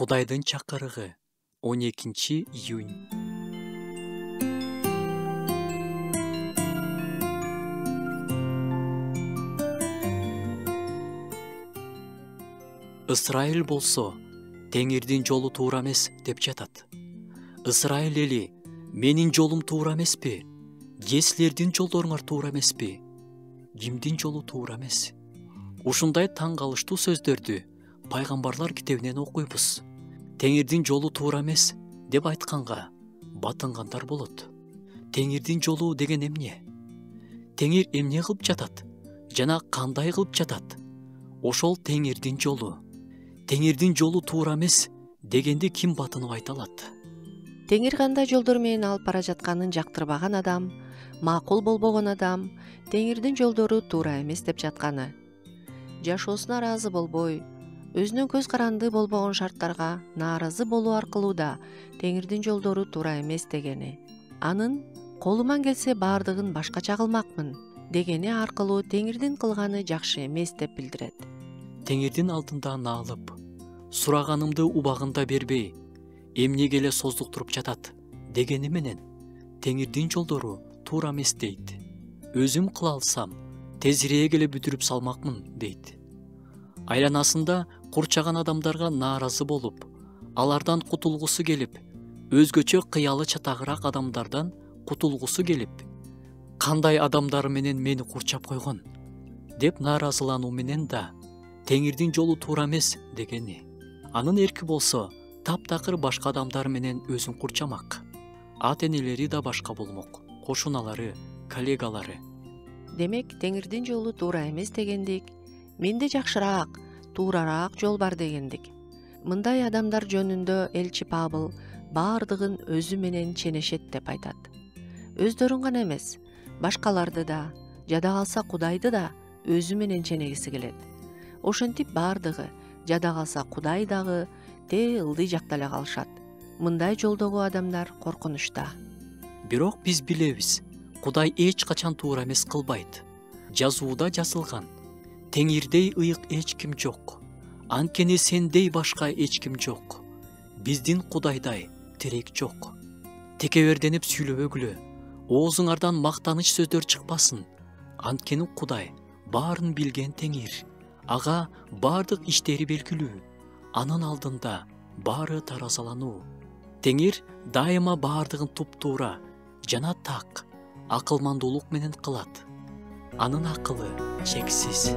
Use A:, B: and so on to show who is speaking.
A: Кудайдын чакырыгы 12-июнь. Ысрайыл болсо, теңирдин жолу туура эмес деп жатат. Ысрайыл эли, менин жолум туура эмеспи? Же силердин жолдоруңар туура эмеспи? Кимдин жолу туура эмес? Ушундай таң калыштуу сөздөрдү пайгамбарлар китебинен окуйбуз. Теңирдин жолу туура эмес деп айтканга батынгандар болот. Теңирдин жолу деген эмне? Теңир эмне кылып жатат? Жана кандай кылып жатат? Ошол теңирдин жолу. Теңирдин жолу туура эмес дегенди ким батынып айта алат?
B: Теңир кандай жолдор менен алып бара жатканын жактырбаган адам, макул болбогон адам теңирдин жолдору туура эмес деп жатканы. Жашоосуна ыраазы болбой, өзүнүн көз каранды болбогон шарттарга нааразы болуу аркылуу да теңирдин жолдору туура эмес дегени. Анын колуман келсе баардыгын башкача кылмакмын дегени аркылуу теңирдин кылганы жакшы эмес деп билдирет.
A: Теңирдин алдында наалып, сураганымды убагында бербей, эмнеге эле создуктуруп жатат дегени менен теңирдин жолдору туура эмес дейт. Өзүм кыла алсам, тезирээк эле бүтүрүп салмакмын дейт. Айланасында курчаган адамдарга нааразы болуп, алардан кутулгусу келип, өзгөчө кыялы чатагыраак адамдардан кутулгусу келип, кандай адамдар менен мени курчап койгон деп нааразылануу менен да теңирдин жолу туура эмес дегени. Анын эрки болсо, таптакыр башка адамдар менен өзүн курчамак. Ата-энелери да башка болмок, кошуналары, коллегалары.
B: Демек, теңирдин жолу туура эмес дегендик, менде жакшыраак, туурараак жол бар дегендик. Мындай адамдар жөнүндө элчи Павыл баардыгын өзү менен ченешет деп айтат. Өздөрүн гана эмес, башкаларды да, жада калса Кудайды да өзү менен ченегиси келет. Ошентип баардыгы, жада калса Кудай дагы тээ ылдый жакта эле калышат. Мындай жолдогу адамдар коркунучта.
A: Бирок биз билебиз, Кудай эч качан туура эмес кылбайт. Жазууда жазылган: теңирдей ыйык эч ким жок. Анткени сендей башка эч ким жок. Биздин Кудайдай тирек жок. Текеберденип сүйлөбөгүлө, оозуңардан мактаныч сөздөр чыкпасын. Анткени Кудай баарын билген теңир. Ага баардык иштери белгилүү. Анын алдында баары таразалануу. Теңир дайыма баардыгын туп-туура жана так, акылмандуулук менен кылат. Анын акылы чексиз.